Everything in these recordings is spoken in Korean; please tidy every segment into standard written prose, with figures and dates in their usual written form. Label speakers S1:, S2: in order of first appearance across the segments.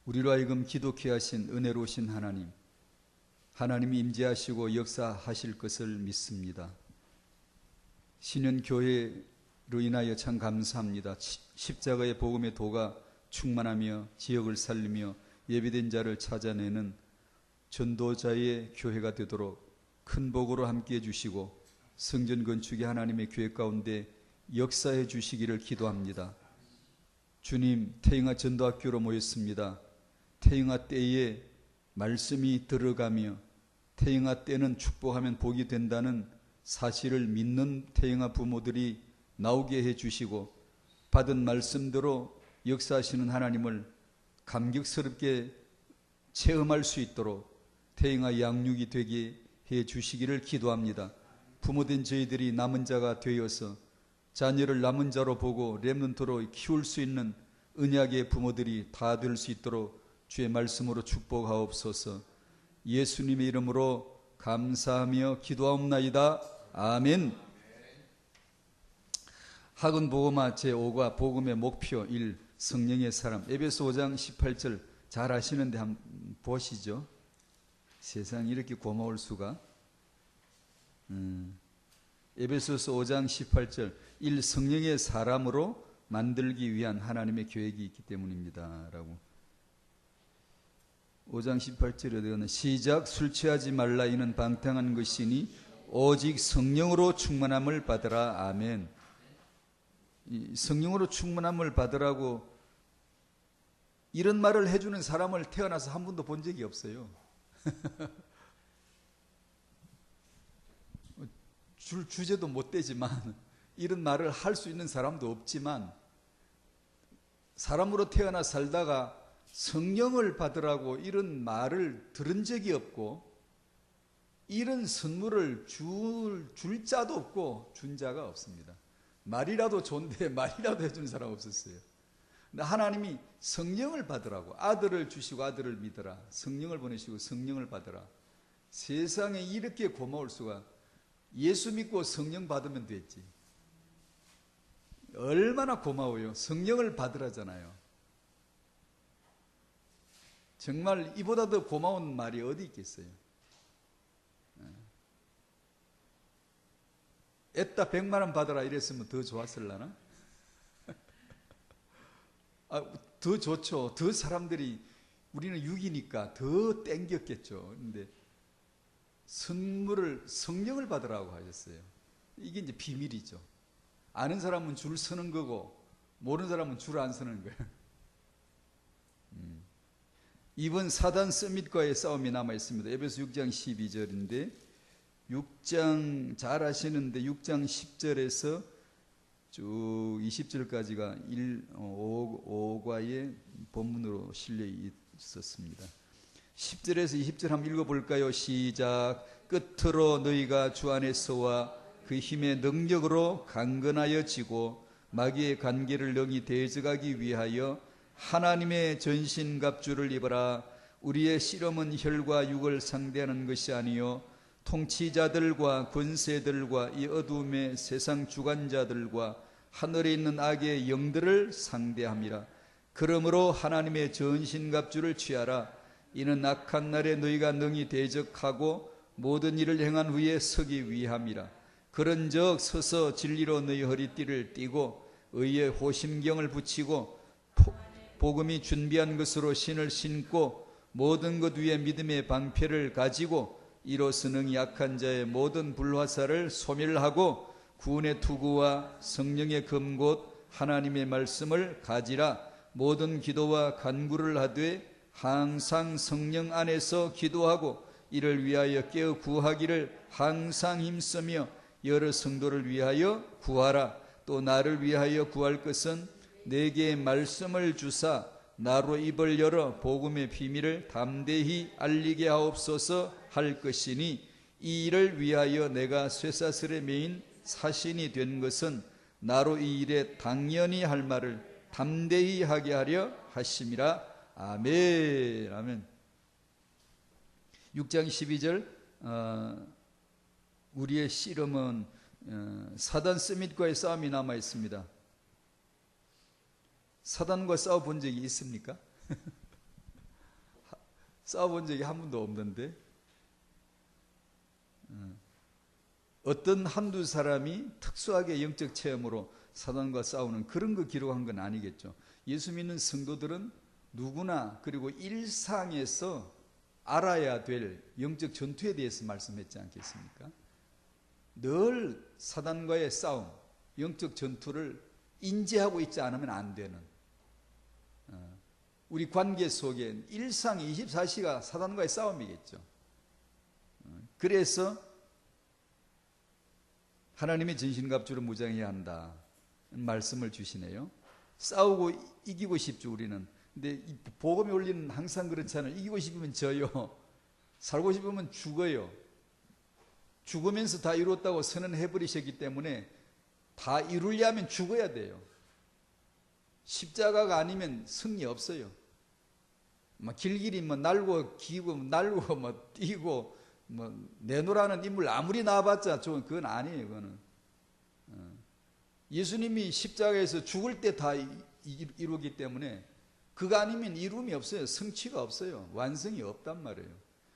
S1: 우리로 하여금 기독케 하신 은혜로우신 하나님, 하나님이 임재하시고 역사하실 것을 믿습니다. 신현교회로 인하여 참 감사합니다. 십자가의 복음의 도가 충만하며 지역을 살리며 예비된 자를 찾아내는 전도자의 교회가 되도록 큰 복으로 함께해 주시고 성전 건축이 하나님의 교회 가운데 역사해 주시기를 기도합니다. 주님, 태영아 전도학교로 모였습니다. 태영아 때에 말씀이 들어가며 태영아 때는 축복하면 복이 된다는 사실을 믿는 태영아 부모들이 나오게 해주시고 받은 말씀대로 역사하시는 하나님을 감격스럽게 체험할 수 있도록 태영아 양육이 되게 해주시기를 기도합니다. 부모된 저희들이 남은 자가 되어서 자녀를 남은 자로 보고 렘넌트로 키울 수 있는 언약의 부모들이 다 될 수 있도록 주의 말씀으로 축복하옵소서. 예수님의 이름으로 감사하며 기도하옵나이다. 아멘. 학은 복음화 제5과 복음의 목표 1 성령의 사람. 에베소 5장 18절 잘 아시는데 한번 보시죠. 세상이 이렇게 고마울 수가. 에베소서 5장 18절 1 성령의 사람으로 만들기 위한 하나님의 계획이 있기 때문입니다 라고. 5장 18절에 되어는 시작. 술 취하지 말라 이는 방탕한 것이니 오직 성령으로 충만함을 받으라. 아멘. 이 성령으로 충만함을 받으라고 이런 말을 해주는 사람을 태어나서 한 번도 본 적이 없어요. 주제도 못 되지만 이런 말을 할 수 있는 사람도 없지만 사람으로 태어나 살다가 성령을 받으라고 이런 말을 들은 적이 없고 이런 선물을 줄 자도 없고 준 자가 없습니다. 말이라도 좋은데 말이라도 해주는 사람 없었어요. 근데 하나님이 성령을 받으라고 아들을 주시고 아들을 믿어라. 성령을 보내시고 성령을 받으라. 세상에 이렇게 고마울 수가. 예수 믿고 성령 받으면 됐지. 얼마나 고마워요. 성령을 받으라잖아요. 정말 이보다 더 고마운 말이 어디 있겠어요. 애따 100만 원 받으라 이랬으면 더 좋았을라나? 더 좋죠. 더 사람들이 우리는 육이니까 더 땡겼겠죠. 그런데 선물을 성령을 받으라고 하셨어요. 이게 이제 비밀이죠. 아는 사람은 줄 서는 거고 모르는 사람은 줄 안 서는 거예요. 이번 사단 서밋과의 싸움이 남아 있습니다. 에베소 6장 12절인데 6장 잘 아시는데 6장 10절에서 쭉 20절까지가 5과의 본문으로 실려 있었습니다. 10절에서 20절 한번 읽어볼까요? 시작. 끝으로 너희가 주 안에서와 그 힘의 능력으로 강건하여 지고 마귀의 관계를 능히 대적하기 위하여 하나님의 전신갑주를 입어라. 우리의 씨름은 혈과 육을 상대하는 것이 아니요 통치자들과 권세들과 이 어둠의 세상 주관자들과 하늘에 있는 악의 영들을 상대함이라. 그러므로 하나님의 전신갑주를 취하라. 이는 악한 날에 너희가 능히 대적하고 모든 일을 행한 후에 서기 위함이라. 그런즉 서서 진리로 너희 허리띠를 띠고 의의 호심경을 붙이고 복음이 준비한 것으로 신을 신고 모든 것 위에 믿음의 방패를 가지고 이로써 능히 약한 자의 모든 불화살을 소멸하고 구원의 투구와 성령의 검곧 하나님의 말씀을 가지라. 모든 기도와 간구를 하되 항상 성령 안에서 기도하고 이를 위하여 깨어 구하기를 항상 힘쓰며 여러 성도를 위하여 구하라. 또 나를 위하여 구할 것은 내게 말씀을 주사 나로 입을 열어 복음의 비밀을 담대히 알리게 하옵소서 할 것이니 이 일을 위하여 내가 쇠사슬에 매인 사신이 된 것은 나로 이 일에 당연히 할 말을 담대히 하게 하려 하심이라. 아멘. 아멘. 6장 12절 우리의 씨름은 사단 스밋과의 싸움이 남아 있습니다. 사단과 싸워본 적이 있습니까? 싸워본 적이 한 번도 없는데, 어떤 한두 사람이 특수하게 영적 체험으로 사단과 싸우는 그런 거 기록한 건 아니겠죠. 예수 믿는 성도들은 누구나 그리고 일상에서 알아야 될 영적 전투에 대해서 말씀했지 않겠습니까? 늘 사단과의 싸움, 영적 전투를 인지하고 있지 않으면 안 되는, 우리 관계 속에 일상 24시가 사단과의 싸움이겠죠. 그래서 하나님의 전신갑주로 무장해야 한다 말씀을 주시네요. 싸우고 이기고 싶죠, 우리는. 근데 이 복음의 원리는 항상 그렇잖아요. 이기고 싶으면 져요. 살고 싶으면 죽어요. 죽으면서 다 이뤘다고 선언해버리셨기 때문에 다 이루려면 죽어야 돼요. 십자가가 아니면 승리 없어요. 막 길길이 뭐 날고 기고 날고 뭐 뛰고 뭐 내노라는 인물 아무리 나와봤자 그건 아니에요. 그거는 예수님이 십자가에서 죽을 때 다 이루기 때문에 그거 아니면 이룸이 없어요. 성취가 없어요. 완성이 없단 말이에요.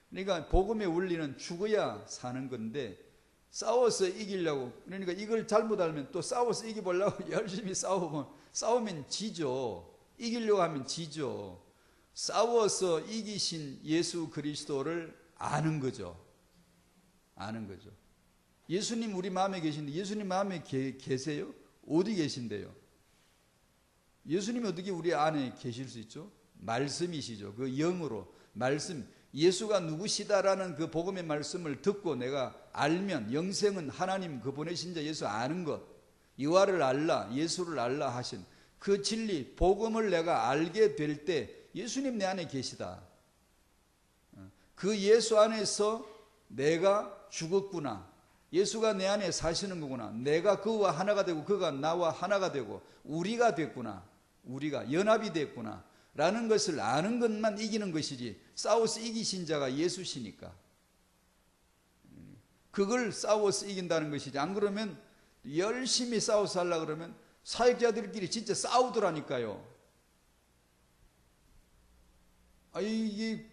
S1: 그러니까 복음의 원리는 죽어야 사는 건데 싸워서 이기려고, 그러니까 이걸 잘못 알면 또 싸워서 이기보려고 열심히 싸우면 지죠. 이기려고 하면 지죠. 싸워서 이기신 예수 그리스도를 아는 거죠. 아는 거죠. 예수님 우리 마음에 계신데 예수님 마음에 계세요? 어디 계신데요? 예수님이 어떻게 우리 안에 계실 수 있죠? 말씀이시죠. 그 영으로 말씀, 예수가 누구시다라는 그 복음의 말씀을 듣고 내가 알면, 영생은 하나님 그 보내신 자 예수 아는 것, 여호와를 알라, 예수를 알라 하신 그 진리, 복음을 내가 알게 될 때 예수님 내 안에 계시다. 그 예수 안에서 내가 죽었구나, 예수가 내 안에 사시는 거구나, 내가 그와 하나가 되고 그가 나와 하나가 되고 우리가 됐구나, 우리가 연합이 됐구나 라는 것을 아는 것만 이기는 것이지, 싸워서 이기신 자가 예수시니까 그걸 싸워서 이긴다는 것이지. 안 그러면 열심히 싸워서 하려고 그러면 사역자들끼리 진짜 싸우더라니까요. 이게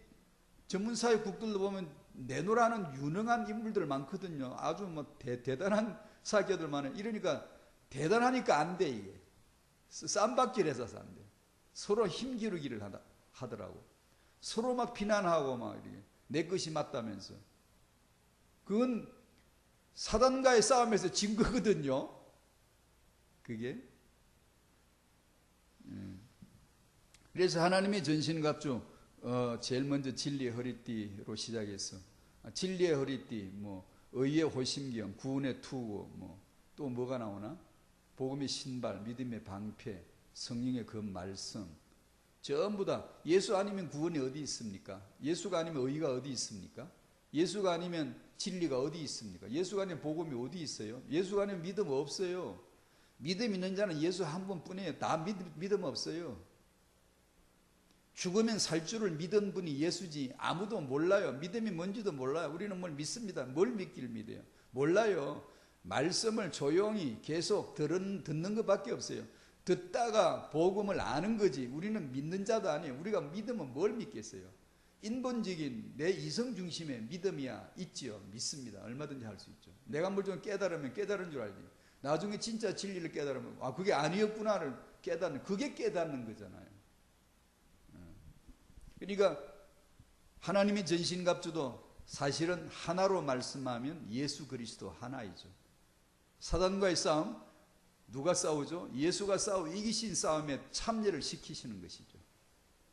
S1: 전문 사역국들도 보면 내노라는 유능한 인물들 많거든요. 아주 뭐 대단한 사역자들 많아요. 이러니까 대단하니까 안 돼. 이게 쌈박질해서 안 돼. 서로 힘기르기를 하더라고. 서로 막 비난하고 막 이렇게 내 것이 맞다면서. 그건 사단과의 싸움에서 진 거거든요. 그게. 그래서 하나님의 전신갑주, 제일 먼저 진리의 허리띠로 시작해서 진리의 허리띠, 뭐 의의 호심경, 구원의 투구, 뭐 또 뭐가 나오나? 복음의 신발, 믿음의 방패, 성령의 그 말씀, 전부 다. 예수 아니면 구원이 어디 있습니까? 예수가 아니면 의가 어디 있습니까? 예수가 아니면 진리가 어디 있습니까? 예수가 아니면 복음이 어디 있어요? 예수가 아니면 믿음 없어요. 믿음 있는 자는 예수 한 분뿐이에요. 다 믿음 없어요. 죽으면 살 줄을 믿은 분이 예수지 아무도 몰라요. 믿음이 뭔지도 몰라요. 우리는 뭘 믿습니다. 뭘 믿기를 믿어요? 몰라요. 말씀을 조용히 계속 듣는 것밖에 없어요. 듣다가 복음을 아는 거지. 우리는 믿는 자도 아니에요. 우리가 믿으면 뭘 믿겠어요? 인본적인 내 이성 중심의 믿음이야 있지요. 믿습니다. 얼마든지 할 수 있죠. 내가 뭘 좀 깨달으면 깨달은 줄 알지. 나중에 진짜 진리를 깨달으면 그게 아니었구나를 깨닫는, 그게 깨닫는 거잖아요. 그러니까 하나님의 전신갑주도 사실은 하나로 말씀하면 예수 그리스도 하나이죠. 사단과의 싸움, 누가 싸우죠? 예수가 이기신 싸움에 참여를 시키시는 것이죠.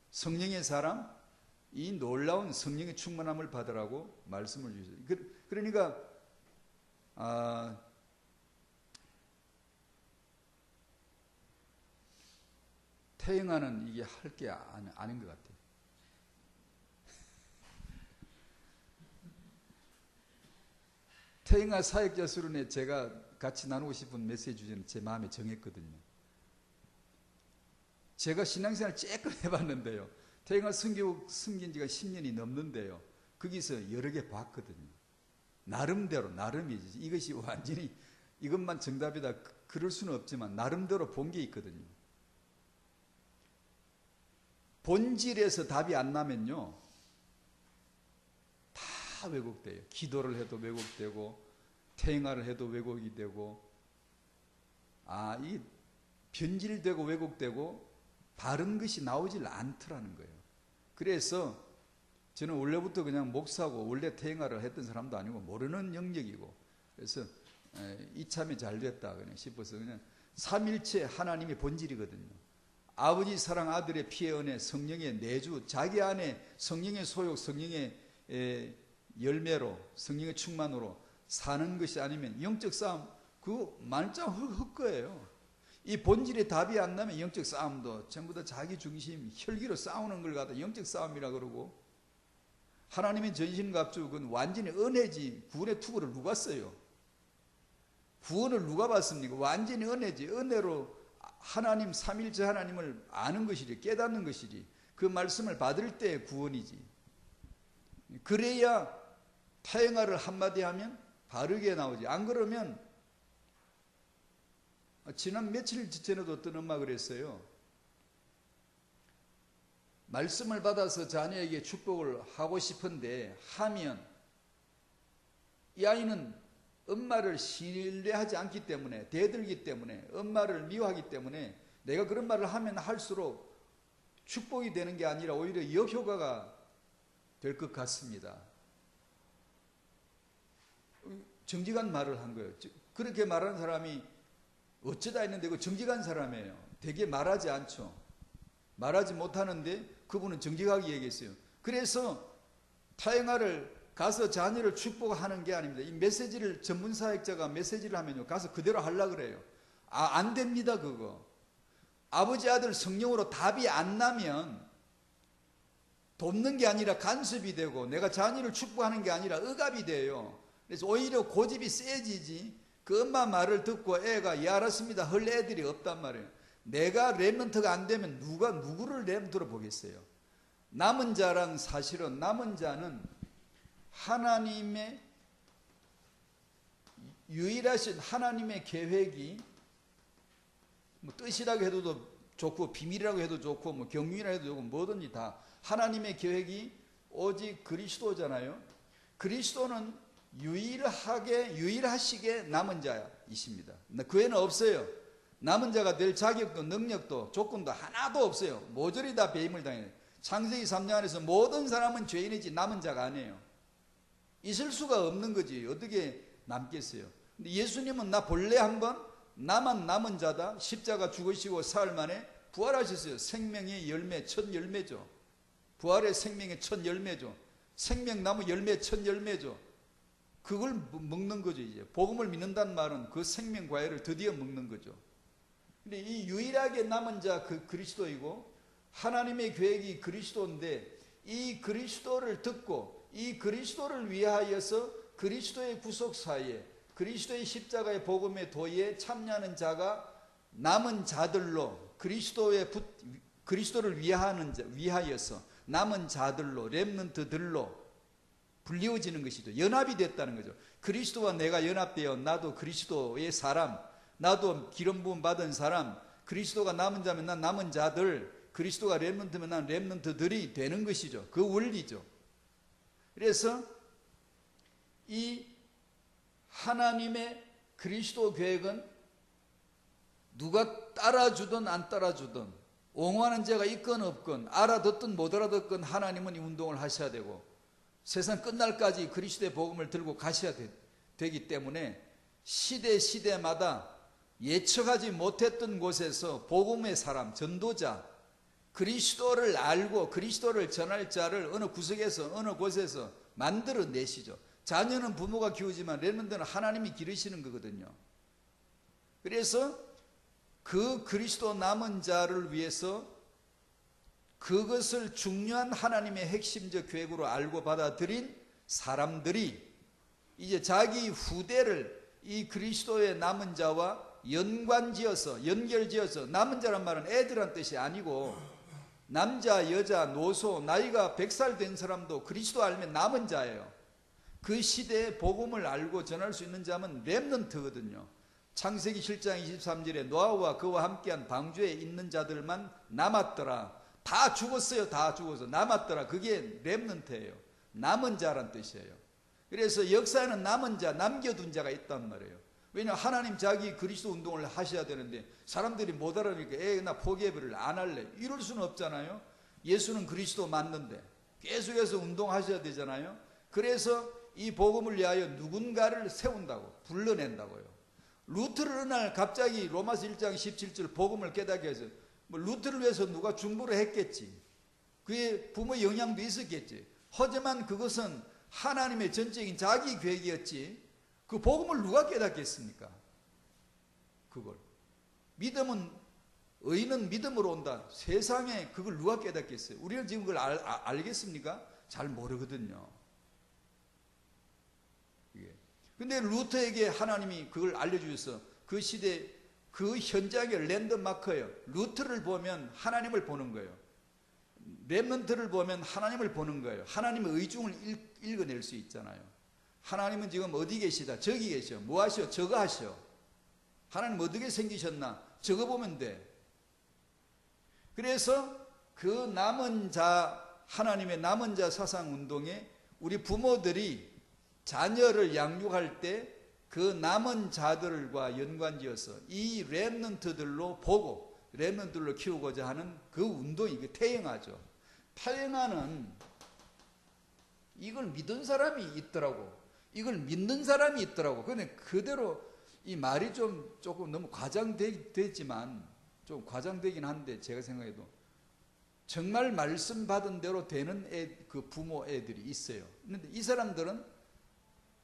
S1: 성령의 사람, 이 놀라운 성령의 충만함을 받으라고 말씀을 주셨어요. 그러니까 태영아는 이게 할 게 아닌 것 같아요. 태영아 사역자 수련회 제가 같이 나누고 싶은 메시지 주제는 제 마음에 정했거든요. 제가 신앙생활 조금 해봤는데요. 태영아 선교국 섬긴 지가 10년이 넘는데요. 거기서 여러 개 봤거든요. 나름이지. 이것이 완전히 이것만 정답이다 그럴 수는 없지만 나름대로 본 게 있거든요. 본질에서 답이 안 나면요, 다 왜곡돼요. 기도를 해도 왜곡되고 태행을 해도 왜곡이 되고, 이 변질되고 왜곡되고 바른 것이 나오질 않더라는 거예요. 그래서 저는 원래부터 그냥 목사고 원래 태행을 했던 사람도 아니고 모르는 영역이고, 그래서 이참에 잘 됐다 그냥 싶어서 그냥 삼일체 하나님의 본질이거든요. 아버지 사랑, 아들의 피의 은혜, 성령의 내주, 자기 안에 성령의 소욕, 성령의 열매로, 성령의 충만으로 사는 것이 아니면 영적 싸움, 그거 말짱 헛거예요. 이 본질의 답이 안 나면 영적 싸움도 전부 다 자기 중심, 혈기로 싸우는 걸 갖다 영적 싸움이라 그러고, 하나님의 전신갑주, 그건 완전히 은혜지. 구원의 투구를 누가 써요? 구원을 누가 받습니까? 완전히 은혜지. 은혜로 하나님, 삼일째 하나님을 아는 것이지, 깨닫는 것이지, 그 말씀을 받을 때 구원이지. 그래야 타행아를 한마디 하면 바르게 나오지. 안 그러면, 지난 며칠 전에도 어떤 엄마가 그랬어요. 말씀을 받아서 자녀에게 축복을 하고 싶은데 하면 이 아이는 엄마를 신뢰하지 않기 때문에, 대들기 때문에, 엄마를 미워하기 때문에 내가 그런 말을 하면 할수록 축복이 되는 게 아니라 오히려 역효과가 될 것 같습니다. 정직한 말을 한 거예요. 그렇게 말하는 사람이 어쩌다 했는데 그 정직한 사람이에요. 되게 말하지 않죠. 말하지 못하는데 그분은 정직하게 얘기했어요. 그래서 타행아를 가서 자녀를 축복하는 게 아닙니다. 이 메시지를, 전문 사역자가 메시지를 하면요, 가서 그대로 하려고 그래요. 안 됩니다. 그거 아버지 아들 성령으로 답이 안 나면 돕는 게 아니라 간섭이 되고, 내가 자녀를 축복하는 게 아니라 억압이 돼요. 그래서 오히려 고집이 세지지, 그 엄마 말을 듣고 애가 예 알았습니다 할 애들이 없단 말이에요. 내가 렘넌트가 안 되면 누구를 렘넌트로 보겠어요? 남은 자란, 사실은 남은 자는 하나님의 유일하신 하나님의 계획이, 뭐 뜻이라고 해도 좋고 비밀이라고 해도 좋고 뭐 경륜이라고 해도 좋고 뭐든지 다 하나님의 계획이 오직 그리스도잖아요. 그리스도는 유일하시게 남은 자이십니다. 그 외에는 없어요. 남은 자가 될 자격도 능력도 조건도 하나도 없어요. 모조리 다 배임을 당해요. 창세기 3장 안에서 모든 사람은 죄인이지 남은 자가 아니에요. 있을 수가 없는 거지. 어떻게 남겠어요? 근데 예수님은 나 본래 한번 나만 남은 자다, 십자가 죽으시고 사흘 만에 부활하셨어요. 생명의 열매, 첫 열매죠. 부활의 생명의 첫 열매죠. 생명나무 열매, 첫 열매죠. 그걸 먹는 거죠. 이제 복음을 믿는다는 말은 그 생명 과일을 드디어 먹는 거죠. 근데 이 유일하게 남은 자 그 그리스도이고, 하나님의 계획이 그리스도인데, 이 그리스도를 듣고 이 그리스도를 위하여서 그리스도의 구속 사이에, 그리스도의 십자가의 복음의 도에 참여하는 자가 남은 자들로, 그리스도를 위하여서 남은 자들로, 렘넌트들로 불리워지는 것이죠. 연합이 됐다는 거죠. 그리스도와 내가 연합되어 나도 그리스도의 사람, 나도 기름 부음 받은 사람, 그리스도가 남은 자면 난 남은 자들, 그리스도가 렘넌트면 난 렘넌트들이 되는 것이죠. 그 원리죠. 그래서 이 하나님의 그리스도 계획은 누가 따라주든 안 따라주든, 옹호하는 자가 있건 없건, 알아듣든 못 알아듣건 하나님은 이 운동을 하셔야 되고, 세상 끝날까지 그리스도의 복음을 들고 가셔야 되기 때문에 시대마다 예측하지 못했던 곳에서 복음의 사람, 전도자, 그리스도를 알고 그리스도를 전할 자를 어느 구석에서 어느 곳에서 만들어내시죠. 자녀는 부모가 키우지만 렘넌트는 하나님이 기르시는 거거든요. 그래서 그 그리스도 남은 자를 위해서 그것을 중요한 하나님의 핵심적 계획으로 알고 받아들인 사람들이 이제 자기 후대를 이 그리스도의 남은 자와 연결지어서, 남은 자란 말은 애들란 뜻이 아니고 남자, 여자, 노소, 나이가 100살 된 사람도 그리스도 알면 남은 자예요. 그 시대에 복음을 알고 전할 수 있는 자면 렘넌트거든요. 창세기 7장 23절에 노아와 그와 함께한 방주에 있는 자들만 남았더라. 다 죽었어요. 다 죽어서 남았더라. 그게 렘넌트예요. 남은 자란 뜻이에요. 그래서 역사에는 남은 자, 남겨둔 자가 있단 말이에요. 왜냐하면 하나님 자기 그리스도 운동을 하셔야 되는데 사람들이 못 알아보니까 나 포기해버릴래, 안 할래, 이럴 수는 없잖아요. 예수는 그리스도 맞는데 계속해서 운동하셔야 되잖아요. 그래서 이 복음을 위하여 누군가를 세운다고, 불러낸다고요. 루트를 어느 날 갑자기 로마서 1장 17절 복음을 깨닫게 해서 뭐 루트를 위해서 누가 중보를 했겠지. 그의 부모 영향도 있었겠지. 하지만 그것은 하나님의 전적인 자기 계획이었지. 그 복음을 누가 깨닫겠습니까? 그걸. 믿음은, 의인은 믿음으로 온다. 세상에 그걸 누가 깨닫겠어요? 우리는 지금 그걸 알겠습니까? 잘 모르거든요. 근데 루터에게 하나님이 그걸 알려주셔서 그 시대, 그 현장의 랜드마크예요. 루터를 보면 하나님을 보는 거예요. 렘넌트를 보면 하나님을 보는 거예요. 하나님의 의중을 읽어낼 수 있잖아요. 하나님은 지금 어디 계시다? 저기 계셔. 뭐 하셔? 저거 하셔. 하나님 어떻게 생기셨나? 저거 보면 돼. 그래서 그 남은 자, 하나님의 남은 자 사상 운동에 우리 부모들이 자녀를 양육할 때 그 남은 자들과 연관지어서 이 렘넌트들로 보고 렘넌트들로 키우고자 하는 그 운동이 태영하죠. 태영하는 이걸 믿은 사람이 있더라고. 이걸 믿는 사람이 있더라고. 근데 그대로 이 말이 조금 너무 과장되지만 좀 과장되긴 한데 제가 생각해도 정말 말씀 받은 대로 되는 그 부모 애들이 있어요. 그런데 이 사람들은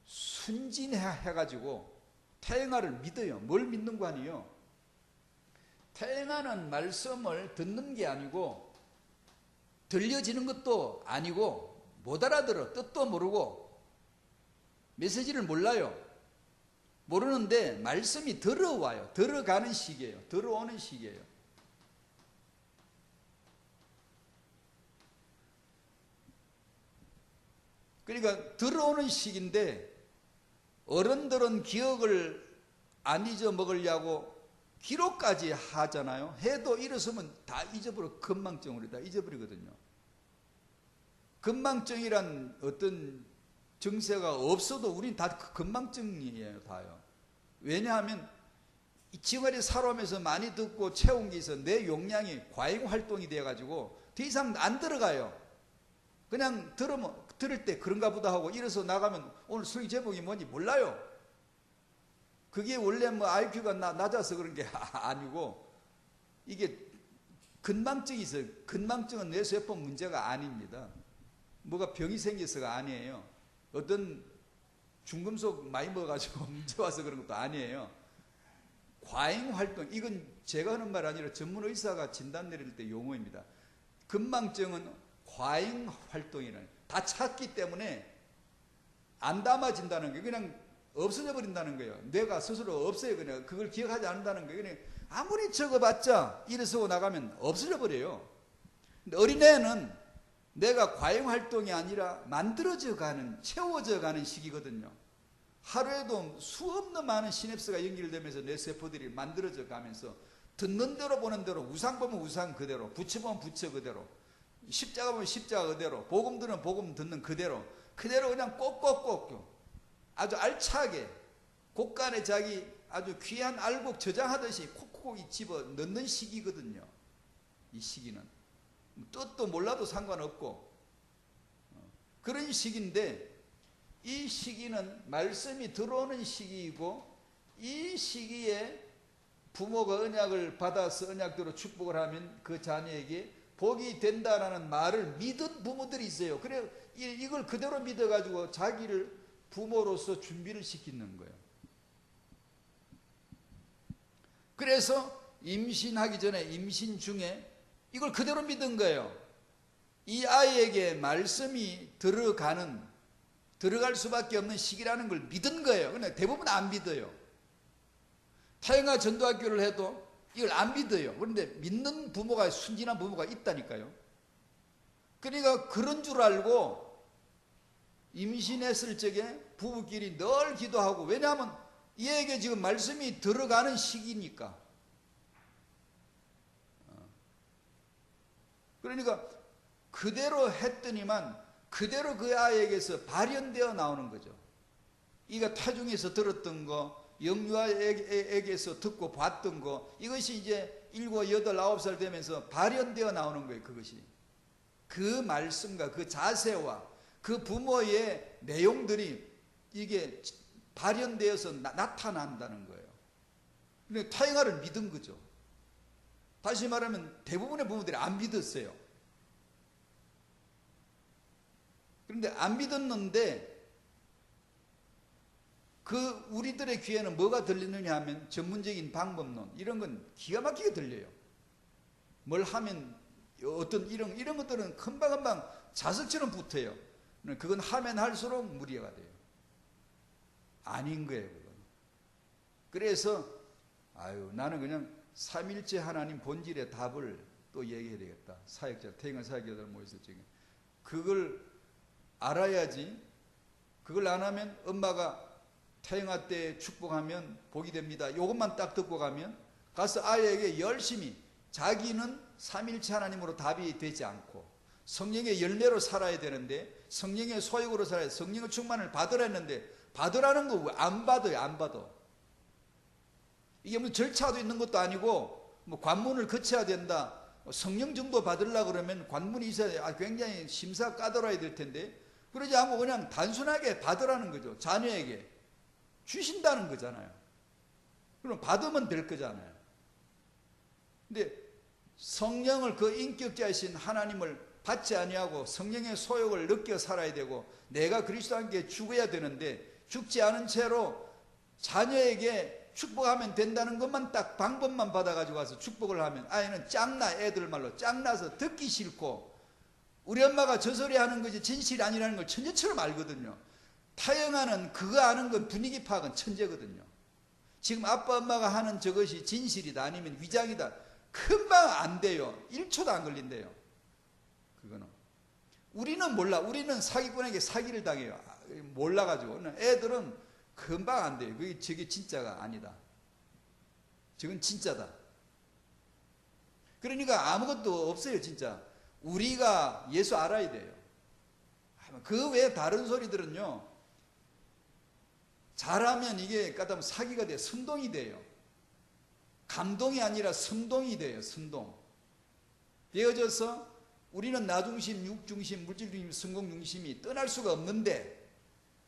S1: 순진해가지고 태영아를 믿어요. 뭘 믿는 거 아니에요? 태영아는 말씀을 듣는 게 아니고 들려지는 것도 아니고 못 알아들어. 뜻도 모르고 메시지를 몰라요. 모르는데 말씀이 들어와요. 들어가는 시기예요. 들어오는 시기예요. 그러니까 들어오는 시기인데 어른들은 기억을 안 잊어먹으려고 기록까지 하잖아요. 해도 일어서면 다 잊어버려. 건망증으로 다 잊어버리거든요. 건망증이란 어떤 증세가 없어도 우린 다 건망증이에요. 다요. 왜냐하면 이 지금까지 살아오면서 많이 듣고 채운 게 있어. 내 용량이 과잉 활동이 돼가지고 더 이상 안 들어가요. 그냥 들을 때 그런가 보다 하고 일어서 나가면 오늘 설교 제목이 뭔지 몰라요. 그게 원래 뭐 IQ가 낮아서 그런 게 아니고 이게 건망증이 있어요. 건망증은 뇌세포 문제가 아닙니다. 뭐가 병이 생겨서가 아니에요. 어떤 중금속 많이 먹어가지고 문제 와서 그런 것도 아니에요. 과잉 활동, 이건 제가 하는 말 아니라 전문 의사가 진단 내릴 때 용어입니다. 건망증은 과잉 활동이라는, 다 찼기 때문에 안 담아진다는 게 그냥 없어져 버린다는 거예요. 뇌가 스스로 없어요. 그냥 그걸 기억하지 않는다는 거예요. 그냥 아무리 적어봤자 일어서고 나가면 없어져 버려요. 근데 어린애는 내가 과잉 활동이 아니라 만들어져 가는, 채워져 가는 시기거든요. 하루에도 수없는 많은 시냅스가 연결되면서 뇌세포들이 만들어져 가면서 듣는 대로 보는 대로, 우상 보면 우상 그대로, 부처 보면 부처 그대로, 십자가 보면 십자가 그대로, 복음 들으면 복음 듣는 그대로 그냥 꼭꼭꼭 아주 알차게 곳간에 자기 아주 귀한 알곡 저장하듯이 콕콕 집어 넣는 시기거든요. 이 시기는 뜻도 몰라도 상관없고 그런 시기인데, 이 시기는 말씀이 들어오는 시기이고, 이 시기에 부모가 언약을 받아서 언약대로 축복을 하면 그 자녀에게 복이 된다라는 말을 믿은 부모들이 있어요. 그래 이걸 그대로 믿어가지고 자기를 부모로서 준비를 시키는 거예요. 그래서 임신하기 전에, 임신 중에 이걸 그대로 믿은 거예요. 이 아이에게 말씀이 들어갈 수밖에 없는 시기라는 걸 믿은 거예요. 근데 대부분 안 믿어요. 태영아 전도학교를 해도 이걸 안 믿어요. 그런데 믿는 부모가, 순진한 부모가 있다니까요. 그러니까 그런 줄 알고 임신했을 적에 부부끼리 늘 기도하고, 왜냐하면 얘에게 지금 말씀이 들어가는 시기니까. 그러니까 그대로 했더니만 그대로 그 아이에게서 발현되어 나오는 거죠. 이가 태중에서 들었던 거, 영유아에게서 듣고 봤던 거, 이것이 이제 7, 8, 9살 되면서 발현되어 나오는 거예요. 그것이 그 말씀과 그 자세와 그 부모의 내용들이 이게 발현되어서 나타난다는 거예요. 근데 타영아를 믿은 거죠. 다시 말하면 대부분의 부모들이 안 믿었어요. 그런데 안 믿었는데 그 우리들의 귀에는 뭐가 들리느냐 하면 전문적인 방법론, 이런 건 기가 막히게 들려요. 뭘 하면 어떤 이런 것들은 금방금방 자석처럼 붙어요. 그건 하면 할수록 무리가 돼요. 아닌 거예요, 그건. 그래서 나는 그냥 삼일째 하나님 본질의 답을 또 얘기해야 되겠다. 태영아 사역자들 모여서 지금 그걸 알아야지. 그걸 안 하면 엄마가 태영아 때 축복하면 복이 됩니다, 요것만 딱 듣고 가면 가서 아이에게 열심히, 자기는 삼일체 하나님으로 답이 되지 않고 성령의 열매로 살아야 되는데, 성령의 소욕으로 살아야, 성령의 충만을 받으라 했는데 받으라는 거 왜 안 받아요? 안 받아. 이게 무슨 절차도 있는 것도 아니고 뭐 관문을 거쳐야 된다, 성령 정도 받으려고 그러면 관문이 있어야 굉장히 심사 까다로워야 될 텐데, 그러지 않고 그냥 단순하게 받으라는 거죠. 자녀에게 주신다는 거잖아요. 그럼 받으면 될 거잖아요. 근데 성령을, 그 인격자이신 하나님을 받지 아니하고 성령의 소욕을 느껴 살아야 되고, 내가 그리스도와 함께 죽어야 되는데 죽지 않은 채로 자녀에게 축복하면 된다는 것만 딱 방법만 받아가지고 와서 축복을 하면 아이는 짱나, 애들 말로 짱나서 듣기 싫고, 우리 엄마가 저 소리 하는 것이 진실이 아니라는 걸 천재처럼 알거든요. 타영아는 그거 아는 건, 분위기 파악은 천재거든요. 지금 아빠 엄마가 하는 저것이 진실이다 아니면 위장이다, 금방 안 돼요. 1초도 안 걸린대요. 그거는 우리는 몰라. 우리는 사기꾼에게 사기를 당해요. 몰라가지고. 애들은 금방 안 돼요. 저게 진짜가 아니다, 저건 진짜다. 그러니까 아무것도 없어요. 진짜 우리가 예수 알아야 돼요. 그 외에 다른 소리들은요, 잘하면 이게 까다면 사기가 돼요. 선동이 돼요. 감동이 아니라 선동이 돼요. 선동. 되어져서 우리는 나중심, 육중심, 물질중심, 성공중심이 떠날 수가 없는데,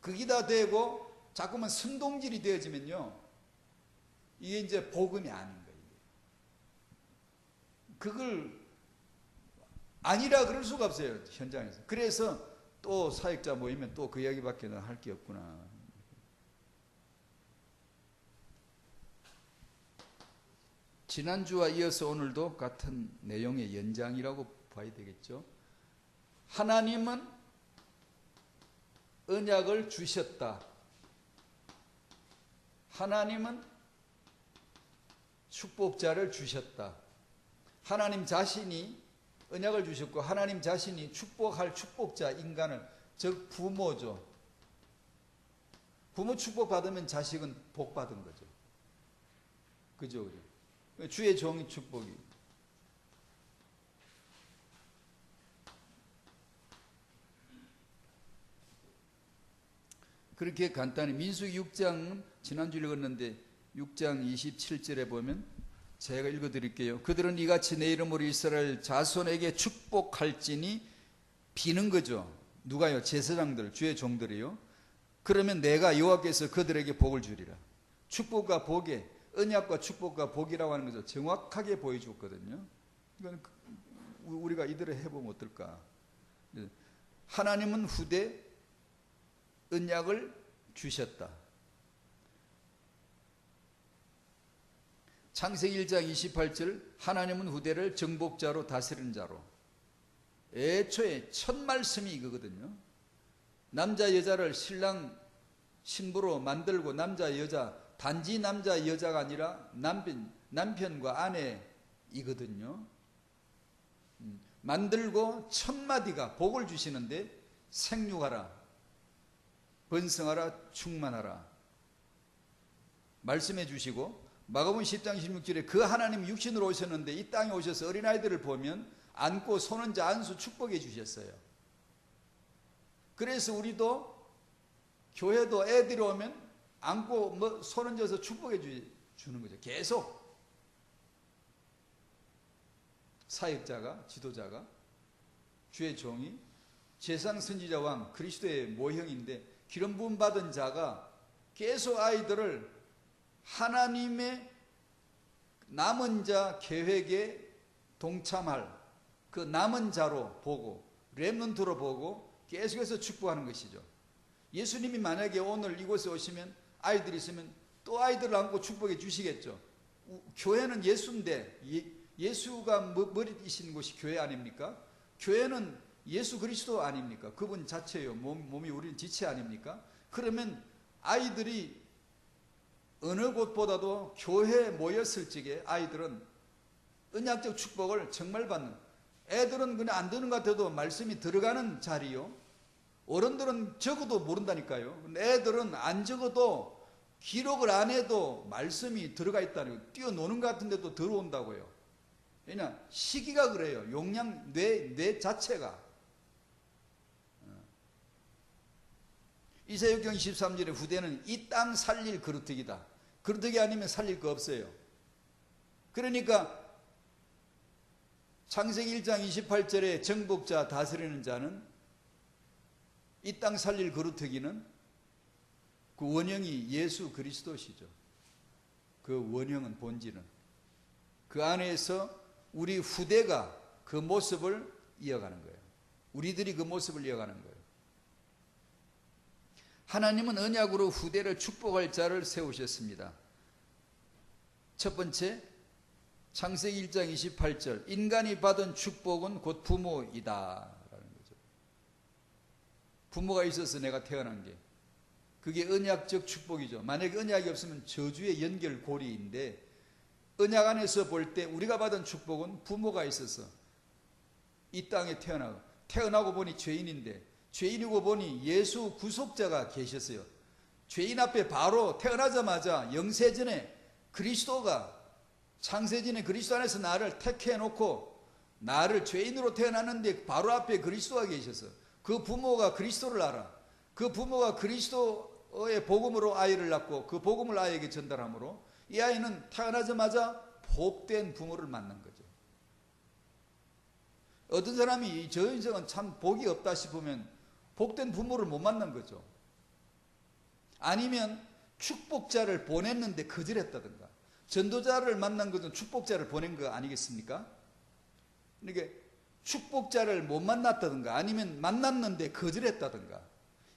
S1: 거기다 대고 자꾸만 선동질이 되어지면요, 이게 이제 복음이 아닌 거예요. 그걸 아니라 그럴 수가 없어요, 현장에서. 그래서 또 사역자 모이면 또 그 이야기밖에 할 게 없구나. 지난주와 이어서 오늘도 같은 내용의 연장이라고 봐야 되겠죠. 하나님은 언약을 주셨다. 하나님은 축복자를 주셨다. 하나님 자신이 언약을 주셨고, 하나님 자신이 축복할 축복자, 인간을, 즉 부모죠. 부모 축복 받으면 자식은 복 받은 거죠. 그죠? 주의 종이 축복이. 그렇게 간단히 민수기 6장 지난주 읽었는데 6장 27절에 보면 제가 읽어드릴게요. 그들은 이같이 내 이름으로 이스라엘 자손에게 축복할지니, 비는 거죠. 누가요? 제사장들, 주의 종들이요. 그러면 내가 여호와께서 그들에게 복을 주리라. 축복과 복에, 언약과 축복과 복이라고 하는 것을 정확하게 보여줬거든요. 이건 우리가 이대로 해보면 어떨까. 하나님은 후대 언약을 주셨다. 창세기 1장 28절, 하나님은 후대를 정복자로 다스리는 자로. 애초에 첫 말씀이 이거거든요. 남자 여자를 신랑 신부로 만들고, 남자 여자, 단지 남자 여자가 아니라 남편과 아내이거든요. 만들고 첫 마디가 복을 주시는데, 생육하라, 번성하라, 충만하라 말씀해 주시고, 마가복음 10장 16절에 그 하나님 육신으로 오셨는데 이 땅에 오셔서 어린아이들을 보면 안고 손은 자 안수 축복해 주셨어요. 그래서 우리도 교회도 애들이 오면 안고 뭐 손 얹어서 축복해 주는 거죠. 계속 사역자가, 지도자가, 주의 종이, 제상 선지자 왕 그리스도의 모형인데 기름 부음 받은 자가 계속 아이들을 하나님의 남은 자 계획에 동참할 그 남은 자로 보고 렘넌트로 보고 계속해서 축복하는 것이죠. 예수님이 만약에 오늘 이곳에 오시면 아이들이 있으면 또 아이들을 안고 축복해 주시겠죠. 교회는 예수인데 예수가 머리이신 곳이 교회 아닙니까? 교회는 예수 그리스도 아닙니까? 그분 자체예요. 몸이 우리는 지체 아닙니까? 그러면 아이들이 어느 곳보다도 교회에 모였을 적에 아이들은 언약적 축복을 정말 받는, 애들은 그냥 안 되는 것 같아도 말씀이 들어가는 자리요. 어른들은 적어도 모른다니까요. 근데 애들은 안 적어도 기록을 안 해도 말씀이 들어가 있다는 거예요. 뛰어노는 것 같은데도 들어온다고요. 왜냐? 시기가 그래요. 용량, 뇌 자체가. 이사야경 23절의 후대는 이 땅 살릴 그루터기다. 그루터기 아니면 살릴 거 없어요. 그러니까 창세기 1장 28절에 정복자 다스리는 자는 이 땅 살릴 그루터기는 그 원형이 예수 그리스도시죠. 그 원형은 본질은 그 안에서 우리 후대가 그 모습을 이어가는 거예요. 우리들이 그 모습을 이어가는 거예요. 하나님은 언약으로 후대를 축복할 자를 세우셨습니다. 첫 번째, 창세기 1장 28절 인간이 받은 축복은 곧 부모이다 라는 거죠. 부모가 있어서 내가 태어난 게 그게 언약적 축복이죠. 만약에 언약이 없으면 저주의 연결고리인데 언약 안에서 볼 때 우리가 받은 축복은 부모가 있어서 이 땅에 태어나고 보니 죄인인데 죄인이고 보니 예수 구속자가 계셨어요. 죄인 앞에 바로 태어나자마자 영세전에 그리스도가 창세전에 그리스도 안에서 나를 택해 놓고 나를 죄인으로 태어났는데 바로 앞에 그리스도가 계셔서 그 부모가 그리스도를 알아. 그 부모가 그리스도의 복음으로 아이를 낳고 그 복음을 아이에게 전달하므로 이 아이는 태어나자마자 복된 부모를 만난 거죠. 어떤 사람이 저 인생은 참 복이 없다 싶으면 복된 부모를 못 만난 거죠. 아니면 축복자를 보냈는데 거절했다든가. 전도자를 만난 것은 축복자를 보낸 거 아니겠습니까? 그러니까 축복자를 못 만났다든가 아니면 만났는데 거절했다든가.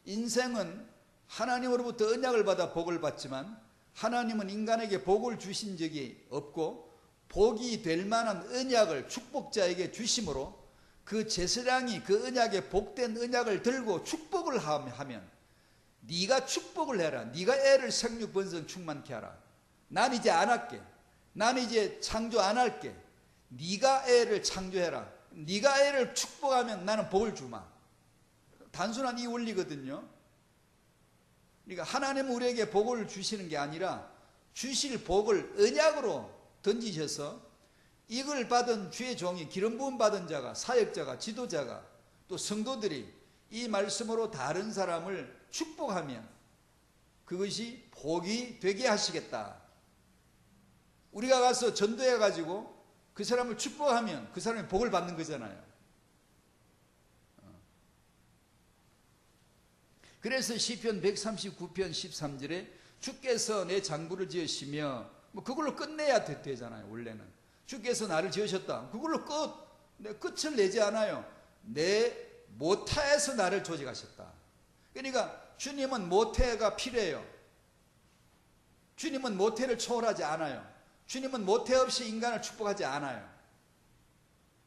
S1: 인생은 하나님으로부터 언약을 받아 복을 받지만 하나님은 인간에게 복을 주신 적이 없고 복이 될 만한 언약을 축복자에게 주심으로 그 제사장이 그 언약에 복된 언약을 들고 축복을 하면 네가 축복을 해라. 네가 애를 생육 번성 충만케 하라. 난 이제 안 할게. 난 이제 창조 안 할게. 네가 애를 창조해라. 네가 애를 축복하면 나는 복을 주마. 단순한 이 원리거든요. 그러니까 하나님은 우리에게 복을 주시는 게 아니라 주실 복을 언약으로 던지셔서 이걸 받은 주의 종이 기름 부음 받은 자가 사역자가 지도자가 또 성도들이 이 말씀으로 다른 사람을 축복하면 그것이 복이 되게 하시겠다. 우리가 가서 전도해 가지고 그 사람을 축복하면 그 사람이 복을 받는 거잖아요. 그래서 시편 139편 13절에 주께서 내 장부를 지으시며 뭐 그걸로 끝내야 되잖아요. 원래는 주께서 나를 지으셨다. 그걸로 내 끝을 내지 않아요. 내 모태에서 나를 조직하셨다. 그러니까 주님은 모태가 필요해요. 주님은 모태를 초월하지 않아요. 주님은 모태 없이 인간을 축복하지 않아요.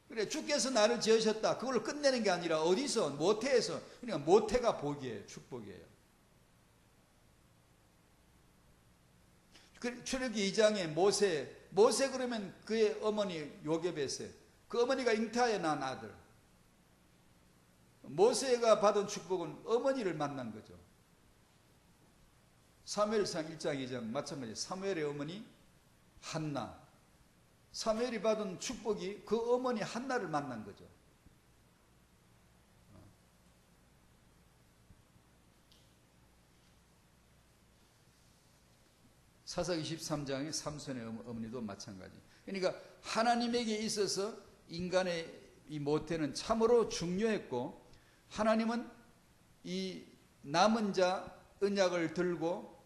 S1: 그래, 주께서 나를 지으셨다. 그걸로 끝내는 게 아니라 어디서? 모태에서. 그러니까 모태가 복이에요. 축복이에요. 출애굽기 2장에 모세 그러면 그의 어머니 요게벳에 그 어머니가 잉타에 낳은 아들. 모세가 받은 축복은 어머니를 만난 거죠. 사무엘상 1장 2장 마찬가지. 사무엘의 어머니 한나. 사무엘이 받은 축복이 그 어머니 한나를 만난 거죠. 사사기 13장의 삼손의 어머니도 마찬가지. 그러니까 하나님에게 있어서 인간의 이 모태는 참으로 중요했고, 하나님은 이 남은 자 언약을 들고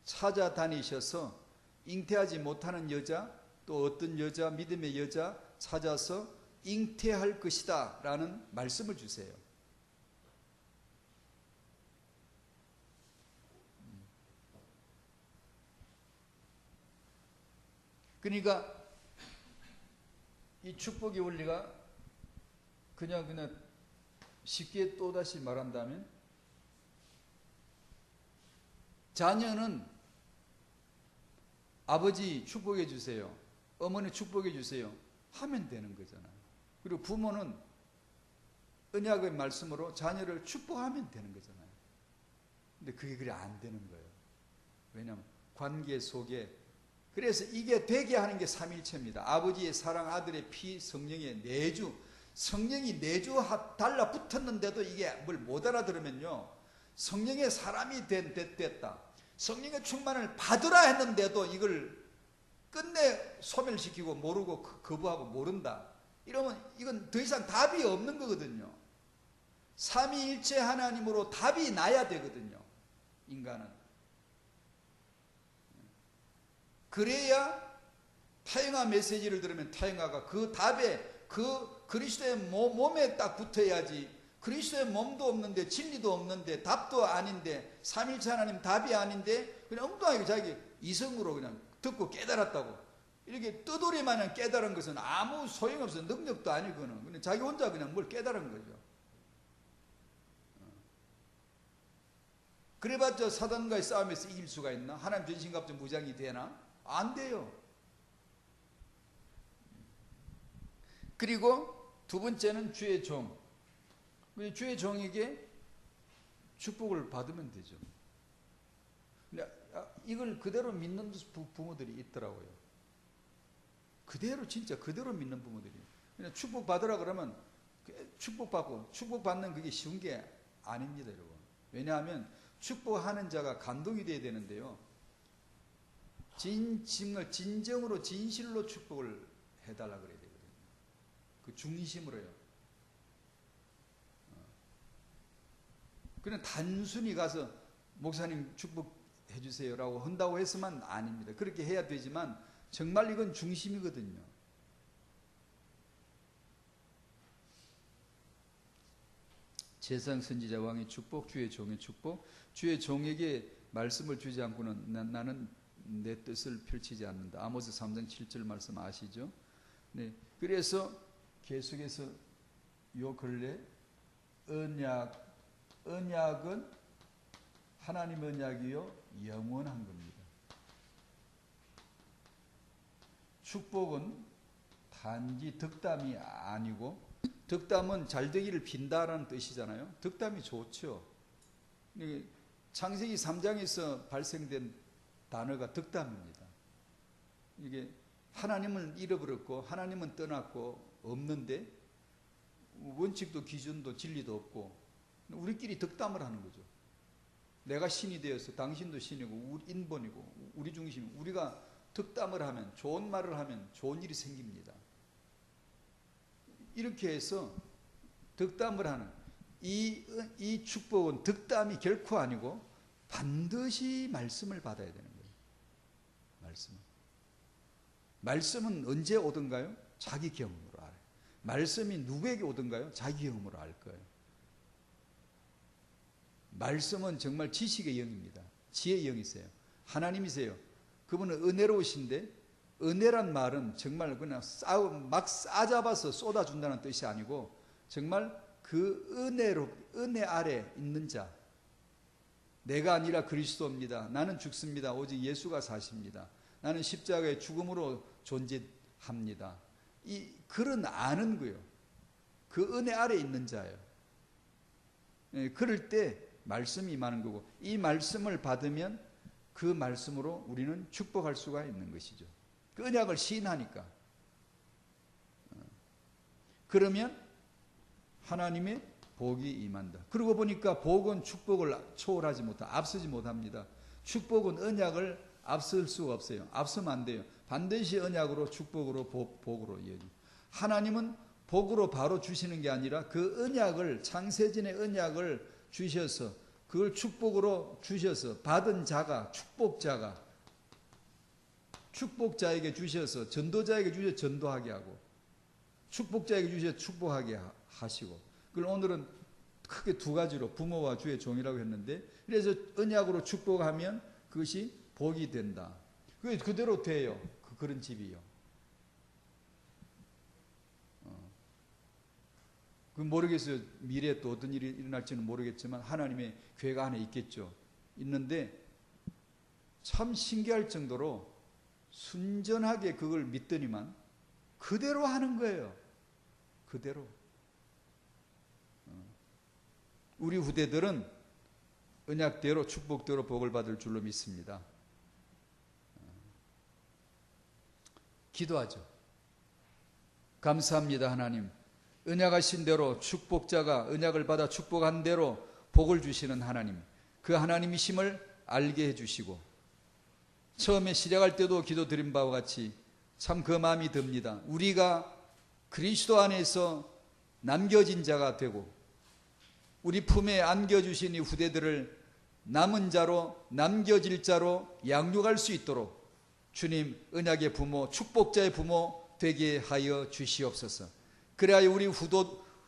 S1: 찾아다니셔서 잉태하지 못하는 여자, 또 어떤 여자, 믿음의 여자 찾아서 잉태할 것이다 라는 말씀을 주세요. 그러니까 이 축복의 원리가 그냥 쉽게 또다시 말한다면, 자녀는 아버지 축복해 주세요, 어머니 축복해 주세요 하면 되는 거잖아요. 그리고 부모는 언약의 말씀으로 자녀를 축복하면 되는 거잖아요. 근데 그게 그래 안 되는 거예요. 왜냐하면 관계 속에, 그래서 이게 되게 하는 게 삼일체입니다. 아버지의 사랑, 아들의 피, 성령의 내주. 성령이 내주 달라붙었는데도 이게 뭘 못 알아들으면요, 성령의 사람이 됐다, 성령의 충만을 받으라 했는데도 이걸 끝내 소멸시키고 모르고 거부하고 모른다, 이러면 이건 더 이상 답이 없는 거거든요. 삼위일체 하나님으로 답이 나야 되거든요, 인간은. 그래야 타영아 메시지를 들으면 타영아가 그 답에, 그 그리스도의 몸에 딱 붙어야지. 그리스도의 몸도 없는데, 진리도 없는데, 답도 아닌데, 삼일체 하나님 답이 아닌데 그냥 엉뚱하게 자기 이성으로 그냥 듣고 깨달았다고 이렇게 떠돌이마냥 깨달은 것은 아무 소용없어. 능력도 아니고는 그냥 자기 혼자 그냥 뭘 깨달은 거죠. 그래봤자 사단과의 싸움에서 이길 수가 있나? 하나님 전신갑주 무장이 되나? 안 돼요. 그리고 두 번째는 주의 종. 주의 종에게 축복을 받으면 되죠. 이걸 그대로 믿는 부모들이 있더라고요. 그대로, 진짜 그대로 믿는 부모들이. 그냥 축복 받으라 그러면 축복받고, 축복받는 그게 쉬운 게 아닙니다, 여러분. 왜냐하면 축복하는 자가 감동이 돼야 되는데요, 진정으로 진실로 축복을 해달라 그래야 되거든요. 그 중심으로요. 그냥 단순히 가서 목사님 축복해 주세요라고 한다고 해서만 아닙니다. 그렇게 해야 되지만 정말 이건 중심이거든요. 제상 선지자 왕의 축복, 주의 종의 축복. 주의 종에게 말씀을 주지 않고는 나는 내 뜻을 펼치지 않는다. 아모스 3장 7절 말씀 아시죠? 네. 그래서 계속해서 요 근래 언약은 하나님 언약이요 영원한 겁니다. 축복은 단지 덕담이 아니고, 덕담은 잘되기를 빈다라는 뜻이잖아요. 덕담이 좋죠. 창세기 3장에서 발생된 단어가 덕담입니다. 이게 하나님은 잃어버렸고 하나님은 떠났고 없는데, 원칙도 기준도 진리도 없고 우리끼리 덕담을 하는 거죠. 내가 신이 되어서 당신도 신이고 우리 인본이고 우리 중심, 우리가 덕담을 하면, 좋은 말을 하면 좋은 일이 생깁니다. 이렇게 해서 덕담을 하는 이 축복은 덕담이 결코 아니고 반드시 말씀을 받아야 되는 거예요. 말씀은 언제 오던가요? 자기 경험으로 알아요. 말씀이 누구에게 오던가요? 자기 경험으로 알 거예요. 말씀은 정말 지식의 영입니다. 지혜의 영이세요. 하나님이세요. 그분은 은혜로우신데, 은혜란 말은 정말 그냥 막 싸잡아서 쏟아준다는 뜻이 아니고, 정말 그 은혜 아래 있는 자, 내가 아니라 그리스도입니다. 나는 죽습니다. 오직 예수가 사십니다. 나는 십자가의 죽음으로 존재합니다. 그런 아는 거예요. 그 은혜 아래 있는 자예요. 그럴 때 말씀이 임하는 거고, 이 말씀을 받으면 그 말씀으로 우리는 축복할 수가 있는 것이죠. 그 언약을 시인하니까. 그러면 하나님의 복이 임한다. 그러고 보니까 복은 축복을 초월하지 못합니다. 앞서지 못합니다. 축복은 언약을 앞설 수가 없어요. 앞서면 안 돼요. 반드시 언약으로 축복으로 복으로 이어지. 하나님은 복으로 바로 주시는 게 아니라 그 언약을 창세전의 언약을 주셔서 그걸 축복으로 주셔서 받은 자가 축복자에게 주셔서 전도자에게 주셔서 전도하게 하고 축복자에게 주셔서 축복하게 하시고 그걸 오늘은 크게 두 가지로 부모와 주의 종이라고 했는데 그래서 언약으로 축복하면 그것이 복이 된다. 그게 그대로 돼요. 그런 집이요. 그 모르겠어요. 미래에 또 어떤 일이 일어날지는 모르겠지만 하나님의 계획 안에 있겠죠. 있는데 참 신기할 정도로 순전하게 그걸 믿더니만 그대로 하는 거예요. 그대로. 우리 후대들은 언약대로 축복대로 복을 받을 줄로 믿습니다. 기도하죠. 감사합니다 하나님. 언약하신 대로 축복자가 언약을 받아 축복한 대로 복을 주시는 하나님, 그 하나님이심을 알게 해주시고 처음에 시작할 때도 기도드린 바와 같이 참 그 마음이 듭니다. 우리가 그리스도 안에서 남겨진 자가 되고 우리 품에 안겨주신 이 후대들을 남은 자로 남겨질 자로 양육할 수 있도록 주님 언약의 부모 축복자의 부모 되게 하여 주시옵소서. 그래야 우리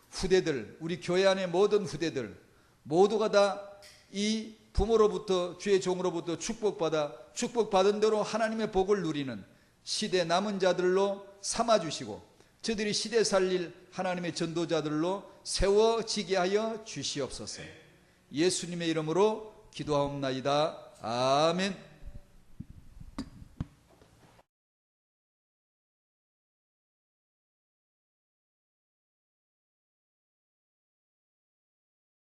S1: 후대들 우리 교회 안의 모든 후대들 모두가 다 이 부모로부터 주의 종으로부터 축복받은 대로 하나님의 복을 누리는 시대 남은 자들로 삼아주시고 저들이 시대 살릴 하나님의 전도자들로 세워지게 하여 주시옵소서. 예수님의 이름으로 기도하옵나이다. 아멘.